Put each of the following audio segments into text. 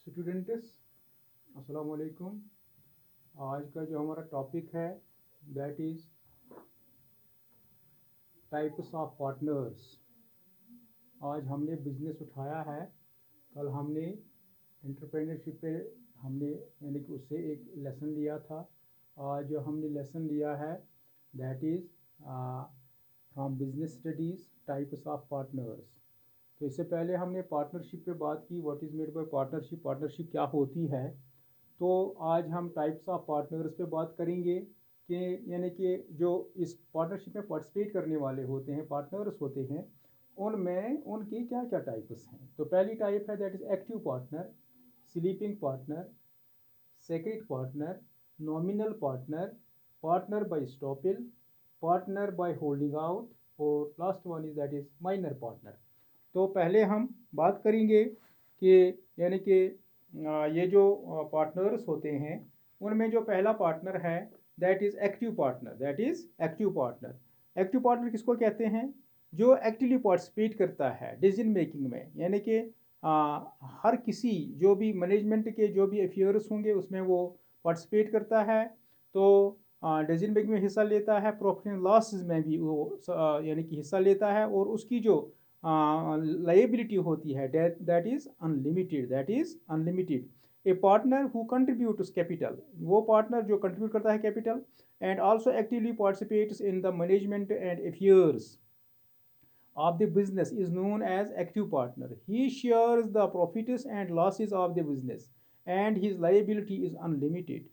Students, अस्सलाम वालेकुम। आज का जो हमारा टॉपिक है that is types of partners. आज हमने बिजनेस उठाया है, कल हमने एंटरप्रेन्योरशिप पे हमने यानी कि उससे एक लेसन लिया था। आज जो हमने लेसन लिया है that is from business studies types of partners. तो इससे पहले हमने पार्टनरशिप पे बात की, what is made by partnership, partnership क्या होती है। तो आज हम टाइप्स ऑफ पार्टनर्स पे बात करेंगे कि यानी कि जो इस पार्टनरशिप में पार्टिसिपेट करने वाले होते हैं, पार्टनर्स होते हैं, उनमें उनके क्या क्या टाइप्स हैं। तो पहली टाइप है that is active partner, sleeping partner, secret partner, nominal partner, partner by estoppel, partner by holding out, और last one is that is minor partner. तो पहले हम बात करेंगे कि यानी कि ये जो पार्टनर्स होते हैं उनमें जो पहला पार्टनर है that is active partner. That is active partner. Active partner किसको कहते हैं? जो एक्टिवली पार्टिसिपेट करता है डिसीजन मेकिंग में, यानी कि हर किसी जो भी मैनेजमेंट के जो भी अफेयर्स होंगे उसमें वो पार्टिसिपेट करता है। तो डिसीजन मेकिंग में हिस्सा लेता है, प्रॉफिट एंड लॉस में भी वो यानी कि हिस्सा लेता है, और उसकी जो लाइबिलिटी होती है that is unlimited. That is unlimited. A partner who contributes capital, वो पार्टनर जो कंट्रीब्यूट करता है capital, and also actively participates in the management and affairs of the business is known as active partner. He shares the profits and losses of the business and his liability is unlimited.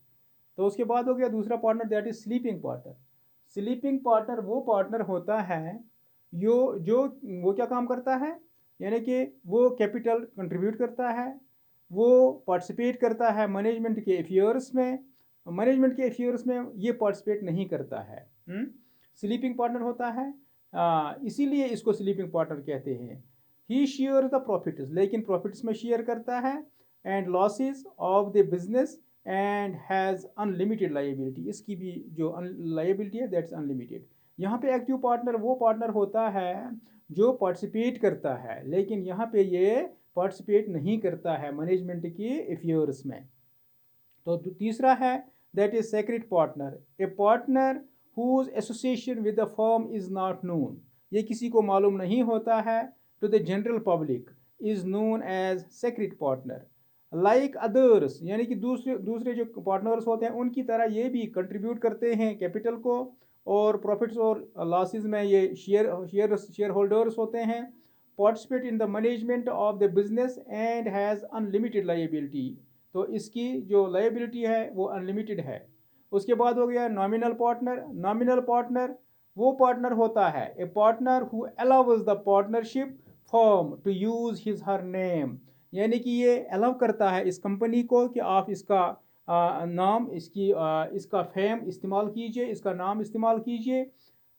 तो उसके बाद हो गया दूसरा partner that is sleeping partner. Sleeping partner वो partner होता है जो जो वो क्या काम करता है, यानी कि वो कैपिटल कंट्रीब्यूट करता है, वो पार्टिसिपेट करता है मैनेजमेंट के अफेयर्स में, मैनेजमेंट के अफेयर्स में ये पार्टिसिपेट नहीं करता है। स्लीपिंग पार्टनर होता है, इसीलिए इसको स्लीपिंग पार्टनर कहते हैं। ही शेयर द प्रॉफिट्स, लेकिन प्रॉफिट्स में शेयर करता है, and losses of the business and has unlimited liability, इसकी भी जो लाइबिलिटी है दैट्स अनलिमिटेड। यहाँ पे एक्टिव पार्टनर वो पार्टनर होता है जो पार्टिसिपेट करता है, लेकिन यहाँ पे ये पार्टिसिपेट नहीं करता है मैनेजमेंट के अफेयर्स में। तो तीसरा है that is secret partner, a partner whose association with the firm is not known, ये किसी को मालूम नहीं होता है, to the general public is known as secret partner. Like others, यानी कि दूसरे दूसरे जो पार्टनर्स होते हैं उनकी तरह ये भी कंट्रीब्यूट करते हैं कैपिटल को, और प्रॉफिट्स और लॉसेस में ये शेयर होल्डर्स होते हैं, participate in the management of the business and has unlimited liability, तो इसकी जो लाइबिलिटी है वो अनलिमिटेड है। उसके बाद हो गया नॉमिनल पार्टनर। नॉमिनल पार्टनर वो पार्टनर होता है, a partner who allows the partnership firm to use his her name, यानी कि ये अलाउ करता है इस कंपनी को कि आप इसका नाम, इसका फेम इस्तेमाल कीजिए, इसका नाम इस्तेमाल कीजिए,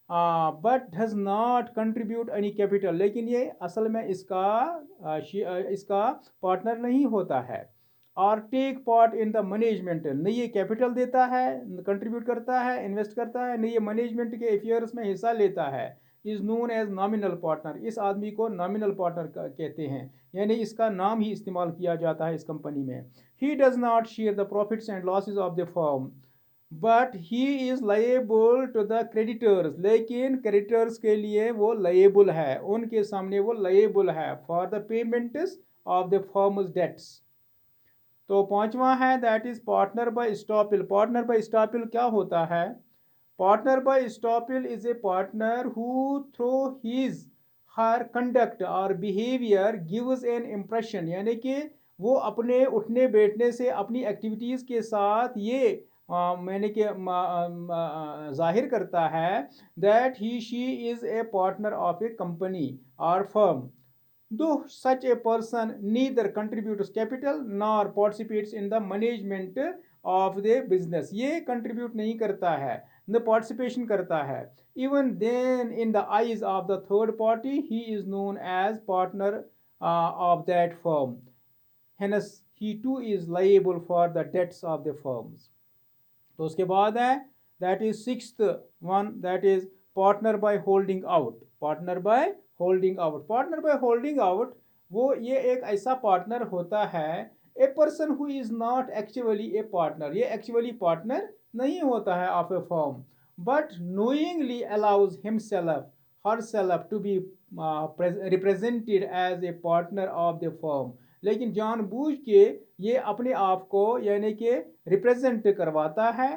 but does not contribute any capital, लेकिन ये असल में इसका पार्टनर नहीं होता है। और take part in the management, न ये कैपिटल देता है, कंट्रीब्यूट करता है, इन्वेस्ट करता है, न ये मैनेजमेंट के अफेयर्स में हिस्सा लेता है, is known as nominal partner. इस आदमी को नॉमिनल पार्टनर कहते हैं, यानी इसका नाम ही इस्तेमाल किया जाता है इस कंपनी में। He does not share the profits and losses of the firm but he is liable to the creditors, लेकिन क्रेडिटर्स के लिए वो लायबल है, उनके सामने वो लायबल है for the payments of the firm's debts. तो पांचवा है that is partner by estoppel. Partner by estoppel क्या होता है? Partner by estoppel is a partner who through his her conduct और बिहेवियर गिव्स एन इम्प्रेशन, यानी कि वो अपने उठने बैठने से, अपनी एक्टिविटीज़ के साथ ये मैंने कि जाहिर करता है that he she is a partner of A company और firm. Though such a person neither contributes capital nor participates in the management of the business, ये contribute नहीं करता है न participation करता है, even then in the eyes of the third party he is known as partner of that firm, hence he too is liable for the debts of the firms। तो उसके बाद है that is sixth one that is partner by holding out. Partner by holding out, partner by holding out वो ये एक ऐसा partner होता है a person who is not actually A partner, ये एक्चुअली पार्टनर नहीं होता है of A firm, but knowingly allows himself herself to be represented as a partner of the firm, लेकिन जानबूझ के ये अपने आप को यानी कि रिप्रेजेंट करवाता है,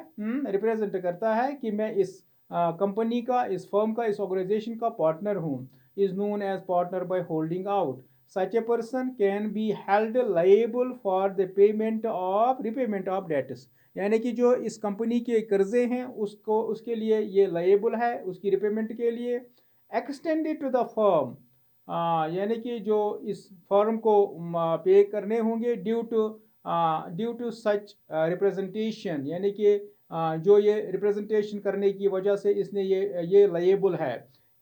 रिप्रेजेंट करता है कि मैं इस कंपनी का, इस फर्म का, इस ऑर्गेनाइजेशन का पार्टनर हूँ, is known as partner by holding out. Such a person can be held liable for the payment of repayment of debts, यानी कि जो इस कंपनी के कर्जे हैं उसको, उसके लिए ये लायबल है, उसकी रिपेमेंट के लिए। एक्सटेंडेड टू द फर्म, यानी कि जो इस फर्म को पे करने होंगे ड्यू टू सच रिप्रेजेंटेशन, यानी कि जो ये रिप्रेजेंटेशन करने की वजह से इसने ये लायबल है।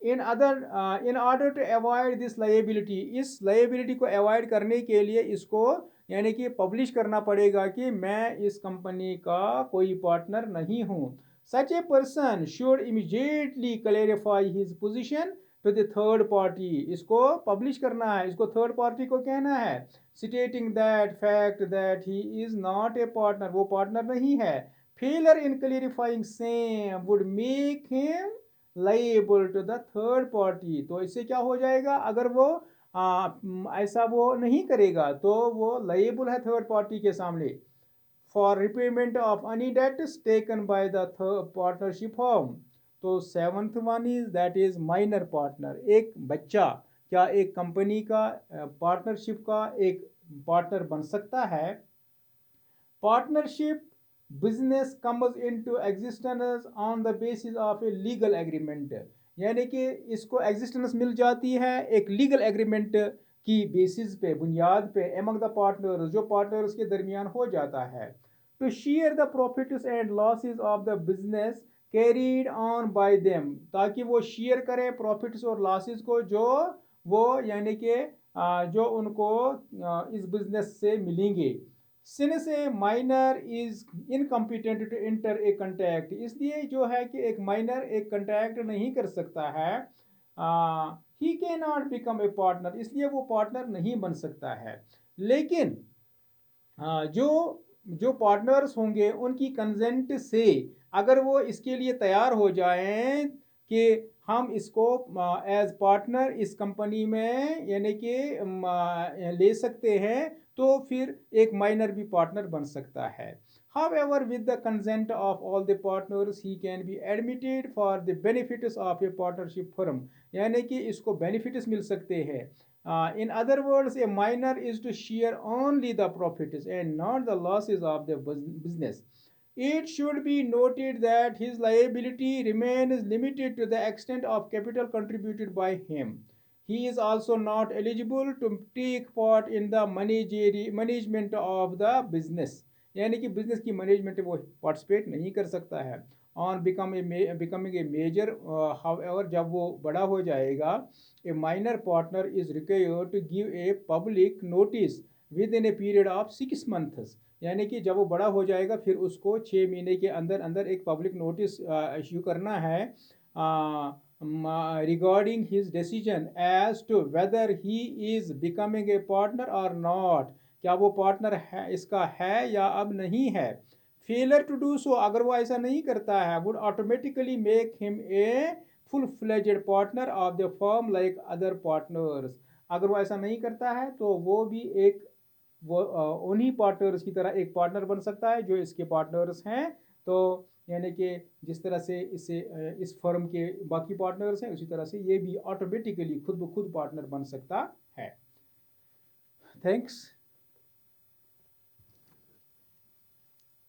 In order to avoid this liability, इस लायबिलिटी को अवॉइड करने के लिए इसको यानी कि पब्लिश करना पड़ेगा कि मैं इस कंपनी का कोई पार्टनर नहीं हूँ। Such a person should immediately clarify his position to the third party, इसको पब्लिश करना है, इसको थर्ड पार्टी को कहना है, stating that fact that he is not a partner, वो पार्टनर नहीं है। Failure in clarifying same would make him liable to the third party, तो इससे क्या हो जाएगा, अगर वो ऐसा वो नहीं करेगा तो वो liable है थर्ड पार्टी के सामने for repayment of any debts taken by the partnership firm। तो seventh one is that is minor partner, एक बच्चा क्या एक कंपनी का पार्टनरशिप का एक पार्टनर बन सकता है। Partnership business comes into existence on the basis of a legal agreement, यानी कि इसको एग्जिस्टेंस मिल जाती है एक लीगल एग्रीमेंट की बेसिस पे, बुनियाद पे, एमंग द पार्टनर्स, जो पार्टनर्स के दरमियान हो जाता है। To share the profits and losses of the business carried on by them, ताकि वो शेयर करें प्रॉफिट्स और लॉसेस को जो वो यानी कि जो उनको इस बिजनेस से मिलेंगे। Since a minor is incompetent to enter a contract, इसलिए जो है कि एक माइनर एक कंट्रैक्ट नहीं कर सकता है, he can not become a partner, इसलिए वो पार्टनर नहीं बन सकता है। लेकिन जो जो पार्टनर्स होंगे उनकी कंसेंट से अगर वो इसके लिए तैयार हो जाएं कि हम इसको एज पार्टनर इस कंपनी में यानी कि ले सकते हैं, तो फिर एक माइनर भी पार्टनर बन सकता है। However, with the consent of all the partners, he can be admitted for the benefits of a partnership firm, यानी कि इसको benefits मिल सकते हैं। In other words, a minor is to share only the profits and not the losses of the business. It should be noted that his liability remains limited to the extent of capital contributed by him. He is also not eligible to take part in the management of the business, यानी कि business की management वो participate नहीं कर सकता है। On becoming a major, however जब वो बड़ा हो जाएगा, a minor partner is required to give a public notice within a period of 6 months, यानी कि जब वो बड़ा हो जाएगा फिर उसको 6 महीने के अंदर अंदर एक पब्लिक नोटिस इश्यू करना है regarding his decision as to whether he is becoming a partner और नॉट, क्या वो पार्टनर है इसका है या अब नहीं है। फेलियर टू डू सो, अगर वो ऐसा नहीं करता है, would automatically make him a full fledged partner of the firm like other partners, अगर वो ऐसा नहीं करता है तो वो भी एक वो उन्हीं पार्टनर्स की तरह एक पार्टनर बन सकता है जो इसके पार्टनर्स हैं। तो यानी कि जिस तरह से इसे इस फर्म के बाकी पार्टनर्स हैं उसी तरह से ये भी ऑटोमेटिकली खुद ब खुद पार्टनर बन सकता है। थैंक्स।